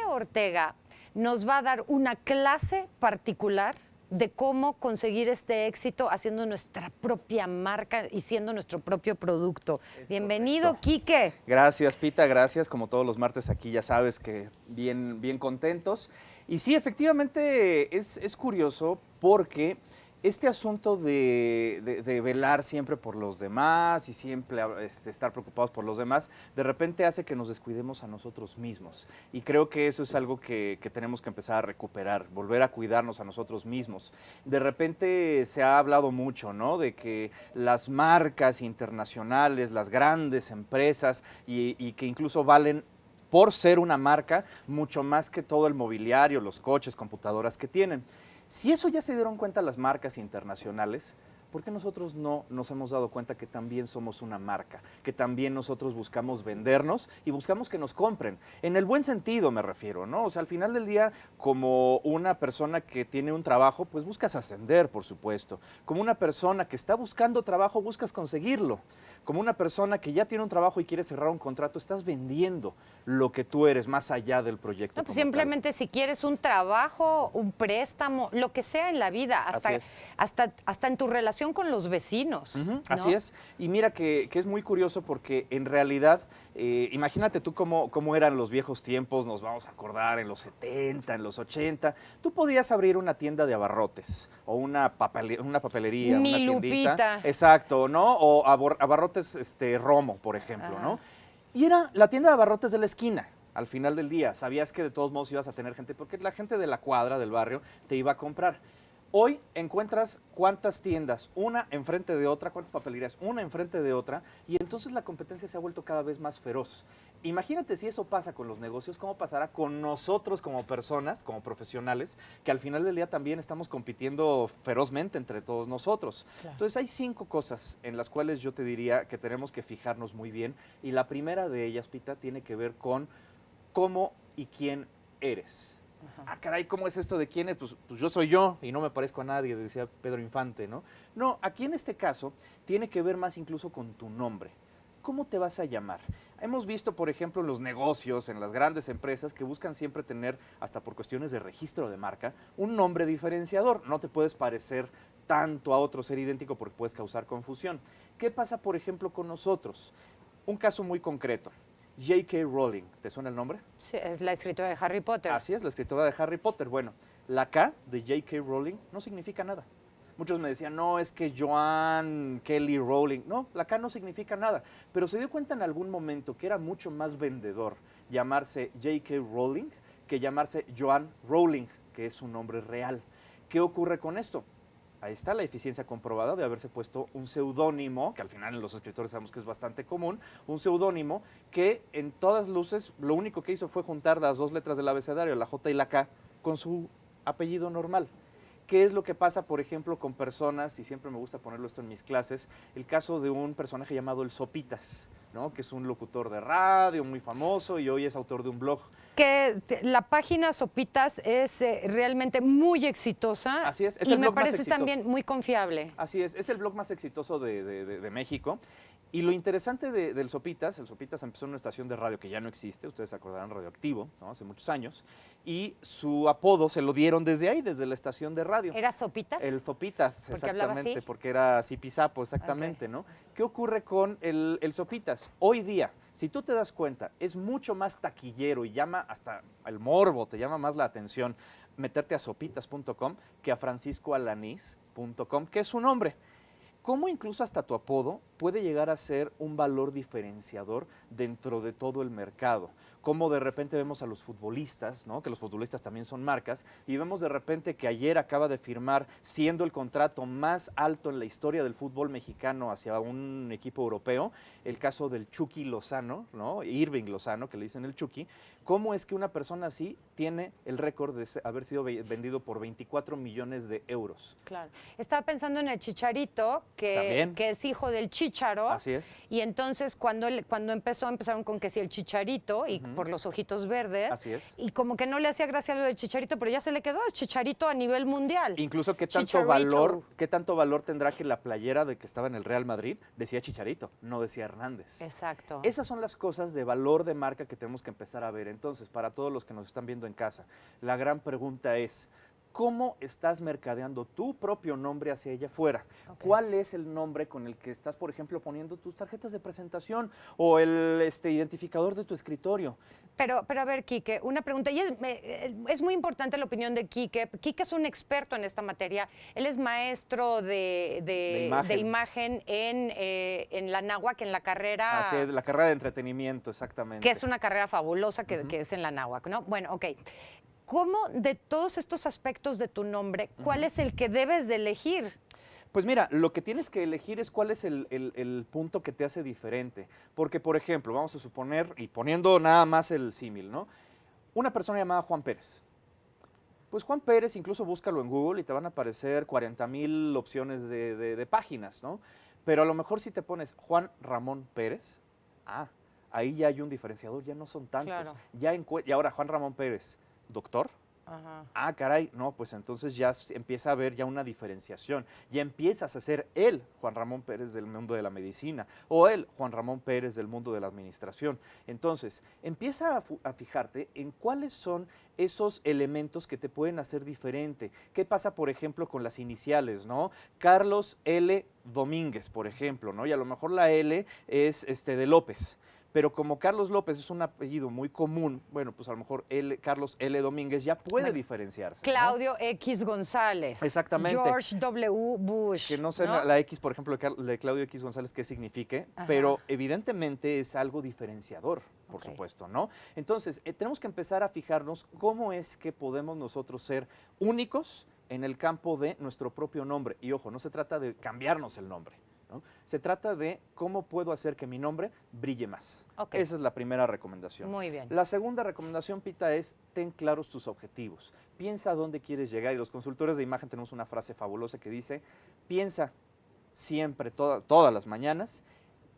Ortega nos va a dar una clase particular de cómo conseguir este éxito haciendo nuestra propia marca y siendo nuestro propio producto. Bienvenido, Correcto. Quique. Gracias, Pita, gracias. Como todos los martes aquí, ya sabes que bien contentos. Y sí, efectivamente es curioso porque este asunto de velar siempre por los demás y siempre estar preocupados por los demás, de repente hace que nos descuidemos a nosotros mismos. Y creo que eso es algo que tenemos que empezar a recuperar, volver a cuidarnos a nosotros mismos. De repente se ha hablado mucho, ¿no?, de que las marcas internacionales, las grandes empresas y que incluso valen por ser una marca mucho más que todo el mobiliario, los coches, computadoras que tienen. Si eso ya se dieron cuenta las marcas internacionales, ¿por qué nosotros no nos hemos dado cuenta que también somos una marca? Que también nosotros buscamos vendernos y buscamos que nos compren. En el buen sentido me refiero, ¿no? O sea, al final del día, como una persona que tiene un trabajo, pues buscas ascender, por supuesto. Como una persona que está buscando trabajo, buscas conseguirlo. Como una persona que ya tiene un trabajo y quiere cerrar un contrato, estás vendiendo lo que tú eres más allá del proyecto. No, pues simplemente si quieres un trabajo, un préstamo, lo que sea en la vida, hasta en tu relación con los vecinos. ¿No? Así es. Y mira que es muy curioso porque en realidad, imagínate tú cómo eran los viejos tiempos, nos vamos a acordar en los 70, en los 80. Tú podías abrir una tienda de abarrotes o una papelería, Mi una tiendita. Lupita. Exacto, ¿no? O abarrotes Romo, por ejemplo, ¿no? Y era la tienda de abarrotes de la esquina. Al final del día, sabías que de todos modos ibas a tener gente, porque la gente de la cuadra, del barrio, te iba a comprar. Hoy encuentras cuántas tiendas, una enfrente de otra, cuántas papelerías, una enfrente de otra, y entonces la competencia se ha vuelto cada vez más feroz. Imagínate si eso pasa con los negocios, ¿cómo pasará con nosotros como personas, como profesionales, que al final del día también estamos compitiendo ferozmente entre todos nosotros? Claro. Entonces hay 5 cosas en las cuales yo te diría que tenemos que fijarnos muy bien, y la primera de ellas, Pita, tiene que ver con cómo y quién eres. Ah, caray, ¿cómo es esto de quién es? Pues yo soy yo y no me parezco a nadie, decía Pedro Infante, ¿no? No, aquí en este caso tiene que ver más incluso con tu nombre. ¿Cómo te vas a llamar? Hemos visto, por ejemplo, en los negocios, en las grandes empresas, que buscan siempre tener, hasta por cuestiones de registro de marca, un nombre diferenciador. No te puedes parecer tanto a otro ser idéntico porque puedes causar confusión. ¿Qué pasa, por ejemplo, con nosotros? Un caso muy concreto. J.K. Rowling, ¿te suena el nombre? Sí, es la escritora de Harry Potter. Así es, la escritora de Harry Potter. Bueno, la K de J.K. Rowling no significa nada. Muchos me decían, no, es que Joan Kelly Rowling. No, la K no significa nada. Pero se dio cuenta en algún momento que era mucho más vendedor llamarse J.K. Rowling que llamarse Joan Rowling, que es su nombre real. ¿Qué ocurre con esto? Ahí está la eficiencia comprobada de haberse puesto un seudónimo, que al final en los escritores sabemos que es bastante común, un seudónimo que en todas luces lo único que hizo fue juntar las 2 letras del abecedario, la J y la K, con su apellido normal. ¿Qué es lo que pasa, por ejemplo, con personas, y siempre me gusta ponerlo esto en mis clases, el caso de un personaje llamado el Sopitas, ¿no?, que es un locutor de radio muy famoso y hoy es autor de un blog. Que la página Sopitas es realmente muy exitosa. Así es y el me blog más parece exitoso. También muy confiable. Así es el blog más exitoso de México. Y lo interesante del Sopitas, el Sopitas empezó en una estación de radio que ya no existe, ustedes se acordarán, Radioactivo, ¿no?, hace muchos años, y su apodo se lo dieron desde ahí, desde la estación de radio. ¿Era Sopitas? El Sopitas, exactamente, porque era zipizapo, exactamente, ¿no? ¿Qué ocurre con el Sopitas? Hoy día, si tú te das cuenta, es mucho más taquillero y llama hasta el morbo, te llama más la atención meterte a sopitas.com que a franciscoalanis.com, que es su nombre. Cómo incluso hasta tu apodo puede llegar a ser un valor diferenciador dentro de todo el mercado. Cómo de repente vemos a los futbolistas, ¿no?, que los futbolistas también son marcas, y vemos de repente que ayer acaba de firmar, siendo el contrato más alto en la historia del fútbol mexicano hacia un equipo europeo, el caso del Chucky Lozano, ¿no?, Irving Lozano, que le dicen el Chucky. ¿Cómo es que una persona así tiene el récord de haber sido vendido por 24 millones de euros? Claro. Estaba pensando en el Chicharito, También. que es hijo del chícharo. Así es. Y entonces cuando empezaron con que si el chicharito, y por los ojitos verdes. Así es. Y como que no le hacía gracia lo del chicharito, pero ya se le quedó, es chicharito a nivel mundial. Incluso qué Chicharito. tanto valor tendrá que la playera de que estaba en el Real Madrid decía Chicharito, no decía Hernández. Exacto. Esas son las cosas de valor de marca que tenemos que empezar a ver. Entonces, para todos los que nos están viendo en casa, la gran pregunta es, ¿cómo estás mercadeando tu propio nombre hacia ella afuera? Ok. ¿Cuál es el nombre con el que estás, por ejemplo, poniendo tus tarjetas de presentación o el identificador de tu escritorio? Pero a ver, Quique, una pregunta. Y es muy importante la opinión de Quique. Quique es un experto en esta materia. Él es maestro de imagen en la Náhuac, en la carrera. Así es, la carrera de entretenimiento, exactamente. Que es una carrera fabulosa que es en la Náhuac, ¿no? Bueno, ok. ¿Cómo de todos estos aspectos de tu nombre, cuál es el que debes de elegir? Pues mira, lo que tienes que elegir es cuál es el punto que te hace diferente. Porque, por ejemplo, vamos a suponer, y poniendo nada más el símil, ¿no? Una persona llamada Juan Pérez. Pues Juan Pérez, incluso búscalo en Google y te van a aparecer 40,000 opciones de páginas, ¿no? Pero a lo mejor si te pones Juan Ramón Pérez, ahí ya hay un diferenciador, ya no son tantos. Claro. Y ahora Juan Ramón Pérez, doctor. Ajá. Caray, no, pues entonces ya empieza a haber ya una diferenciación. Ya empiezas a ser él, Juan Ramón Pérez del mundo de la medicina, o él, Juan Ramón Pérez del mundo de la administración. Entonces, empieza a fijarte en cuáles son esos elementos que te pueden hacer diferente. ¿Qué pasa, por ejemplo, con las iniciales, no? Carlos L. Domínguez, por ejemplo, ¿no? Y a lo mejor la L es de López. Pero como Carlos López es un apellido muy común, bueno, pues a lo mejor Carlos L. Domínguez ya puede diferenciarse, ¿no? Claudio X González. Exactamente. George W. Bush. Que no sé la X, por ejemplo, de Claudio X González qué signifique, pero evidentemente es algo diferenciador, por supuesto, ¿no? Entonces, tenemos que empezar a fijarnos cómo es que podemos nosotros ser únicos en el campo de nuestro propio nombre. Y ojo, no se trata de cambiarnos el nombre, ¿no? Se trata de cómo puedo hacer que mi nombre brille más. Esa es la primera recomendación. Muy bien. La segunda recomendación, Pita, es ten claros tus objetivos. Piensa a dónde quieres llegar. Y los consultores de imagen tenemos una frase fabulosa que dice, piensa siempre, todas las mañanas,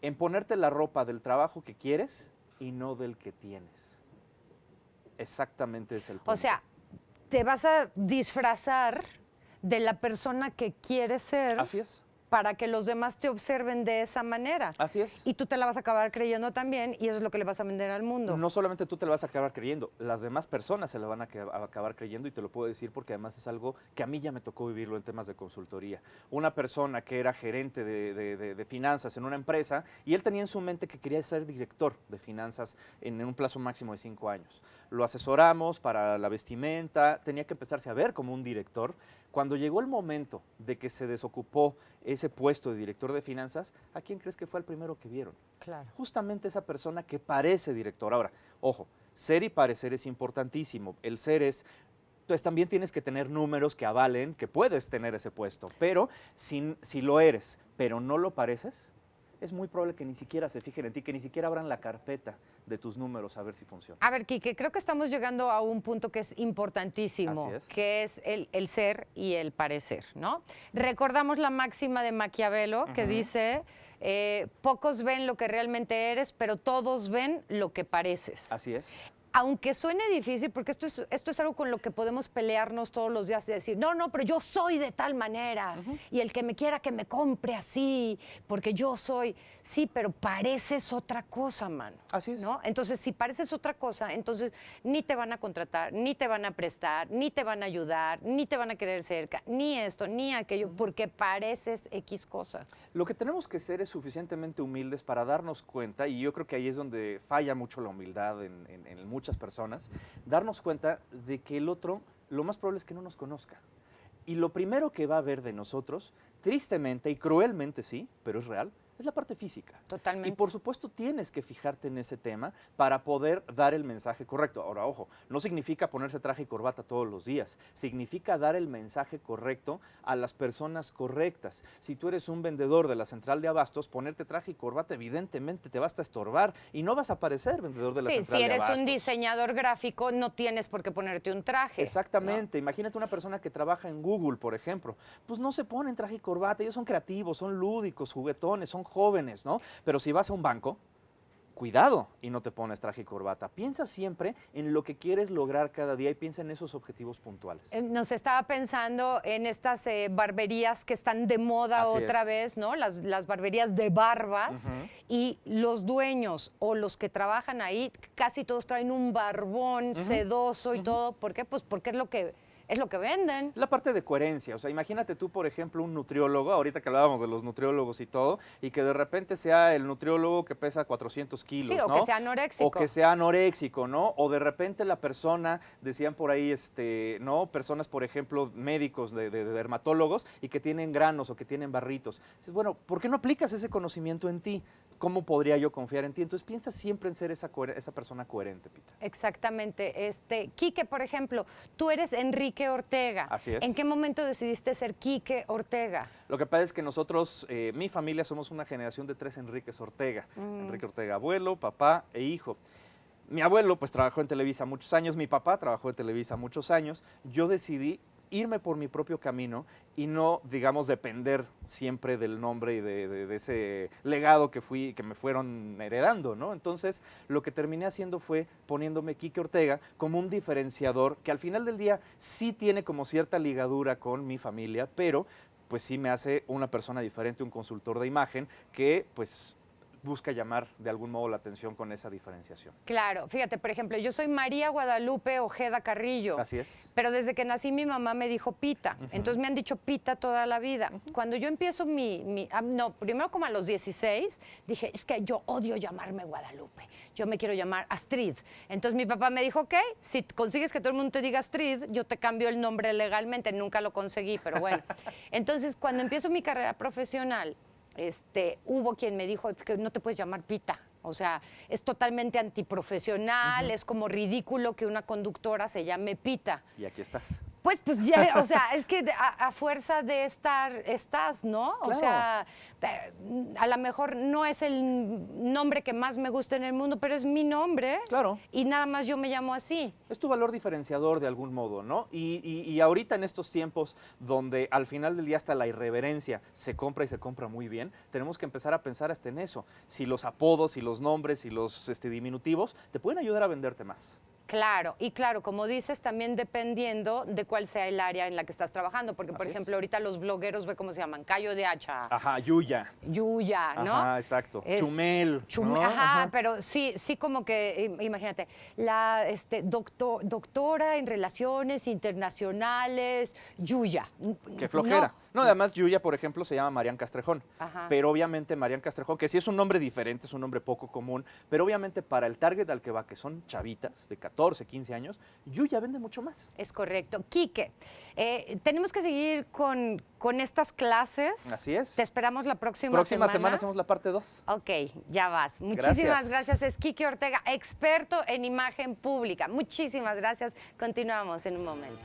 en ponerte la ropa del trabajo que quieres y no del que tienes. Exactamente es el punto. O sea, te vas a disfrazar de la persona que quieres ser. Así es. Para que los demás te observen de esa manera. Así es. Y tú te la vas a acabar creyendo también, y eso es lo que le vas a vender al mundo. No solamente tú te la vas a acabar creyendo, las demás personas se la van a acabar creyendo, y te lo puedo decir porque además es algo que a mí ya me tocó vivirlo en temas de consultoría. Una persona que era gerente de finanzas en una empresa, y él tenía en su mente que quería ser director de finanzas en un plazo máximo de 5 años. Lo asesoramos para la vestimenta, tenía que empezarse a ver como un director. Cuando llegó el momento de que se desocupó ese puesto de director de finanzas, ¿a quién crees que fue el primero que vieron? Claro. Justamente esa persona que parece director. Ahora, ojo, ser y parecer es importantísimo. El ser es, pues también tienes que tener números que avalen que puedes tener ese puesto. Pero si lo eres, pero no lo pareces, es muy probable que ni siquiera se fijen en ti, que ni siquiera abran la carpeta de tus números a ver si funciona. A ver, Quique, creo que estamos llegando a un punto que es importantísimo, que es el ser y el parecer, ¿no? Recordamos la máxima de Maquiavelo que dice, pocos ven lo que realmente eres, pero todos ven lo que pareces. Así es. Aunque suene difícil, porque esto es algo con lo que podemos pelearnos todos los días y decir, no, pero yo soy de tal manera, y el que me quiera que me compre así, porque yo soy, sí, pero pareces otra cosa, mano. Así es. ¿No? Entonces, si pareces otra cosa, entonces ni te van a contratar, ni te van a prestar, ni te van a ayudar, ni te van a querer cerca, ni esto, ni aquello, porque pareces X cosa. Lo que tenemos que ser es suficientemente humildes para darnos cuenta, y yo creo que ahí es donde falla mucho la humildad en muchas personas, darnos cuenta de que el otro, lo más probable es que no nos conozca. Y lo primero que va a ver de nosotros, tristemente y cruelmente sí, pero es real, es la parte física. Totalmente. Y por supuesto tienes que fijarte en ese tema para poder dar el mensaje correcto. Ahora, ojo, no significa ponerse traje y corbata todos los días, significa dar el mensaje correcto a las personas correctas. Si tú eres un vendedor de la central de abastos, ponerte traje y corbata evidentemente te va a estorbar y no vas a parecer vendedor de la central de abastos. Si eres un diseñador gráfico, no tienes por qué ponerte un traje. Exactamente. ¿No? Imagínate una persona que trabaja en Google, por ejemplo, pues no se ponen traje y corbata, ellos son creativos, son lúdicos, juguetones, son jóvenes, ¿no? Pero si vas a un banco, cuidado y no te pones traje y corbata. Piensa siempre en lo que quieres lograr cada día y piensa en esos objetivos puntuales. Nos estaba pensando en estas barberías que están de moda otra vez, ¿no? Las barberías de barbas y los dueños o los que trabajan ahí, casi todos traen un barbón sedoso y todo. ¿Por qué? Pues porque es lo que venden. La parte de coherencia, o sea, imagínate tú, por ejemplo, un nutriólogo, ahorita que hablábamos de los nutriólogos y todo, y que de repente sea el nutriólogo que pesa 400 kilos, sí, ¿no? o que sea anoréxico. O que sea anoréxico, ¿no? O de repente la persona, decían por ahí, ¿no? Personas, por ejemplo, médicos de dermatólogos y que tienen granos o que tienen barritos. Dices, bueno, ¿por qué no aplicas ese conocimiento en ti? ¿Cómo podría yo confiar en ti? Entonces piensa siempre en ser esa persona coherente, Pita. Exactamente. Quique, por ejemplo, tú eres Enrique Ortega. Así es. ¿En qué momento decidiste ser Quique Ortega? Lo que pasa es que nosotros, mi familia, somos una generación de 3 Enriques Ortega. Enrique Ortega, abuelo, papá e hijo. Mi abuelo, pues, trabajó en Televisa muchos años, mi papá trabajó en Televisa muchos años. Yo decidí irme por mi propio camino y no, digamos, depender siempre del nombre y de ese legado que me fueron heredando, ¿no? Entonces, lo que terminé haciendo fue poniéndome Quique Ortega como un diferenciador que al final del día sí tiene como cierta ligadura con mi familia, pero pues sí me hace una persona diferente, un consultor de imagen que, pues, busca llamar de algún modo la atención con esa diferenciación. Claro, fíjate, por ejemplo, yo soy María Guadalupe Ojeda Carrillo. Así es. Pero desde que nací mi mamá me dijo Pita, entonces me han dicho Pita toda la vida. Cuando yo empiezo primero como a los 16, dije, es que yo odio llamarme Guadalupe, yo me quiero llamar Astrid. Entonces mi papá me dijo, ok, si consigues que todo el mundo te diga Astrid, yo te cambio el nombre legalmente, nunca lo conseguí, pero bueno. Entonces cuando empiezo mi carrera profesional, hubo quien me dijo que no te puedes llamar Pita. O sea, es totalmente antiprofesional, es como ridículo que una conductora se llame Pita. Y aquí estás. Pues ya, o sea, es que a fuerza de estar, estás, ¿no? Claro. O sea, a lo mejor no es el nombre que más me gusta en el mundo, pero es mi nombre. Claro. Y nada más yo me llamo así. Es tu valor diferenciador de algún modo, ¿no? Y ahorita en estos tiempos donde al final del día hasta la irreverencia se compra y se compra muy bien, tenemos que empezar a pensar hasta en eso. Si los apodos, si los nombres, si los diminutivos te pueden ayudar a venderte más. Claro, y claro, como dices, también dependiendo de cuál sea el área en la que estás trabajando, porque por ejemplo ahorita los blogueros, ve cómo se llaman, Cayo de Hacha. Ajá, Yuya. Yuya, ¿no? Ajá, exacto. Chumel. ¿no? Ajá, pero sí como que, imagínate, la doctora en relaciones internacionales, Yuya. Qué flojera. No, además Yuya, por ejemplo, se llama Marian Castrejón. Ajá. Pero obviamente Marian Castrejón, que sí es un nombre diferente, es un nombre poco común, pero obviamente para el target al que va, que son chavitas de 14, 15 años, Yuya vende mucho más. Es correcto. Quique, tenemos que seguir con estas clases. Así es. Te esperamos la próxima semana hacemos la parte 2. Ok, ya vas. Muchísimas gracias. Es Quique Ortega, experto en imagen pública. Muchísimas gracias. Continuamos en un momento.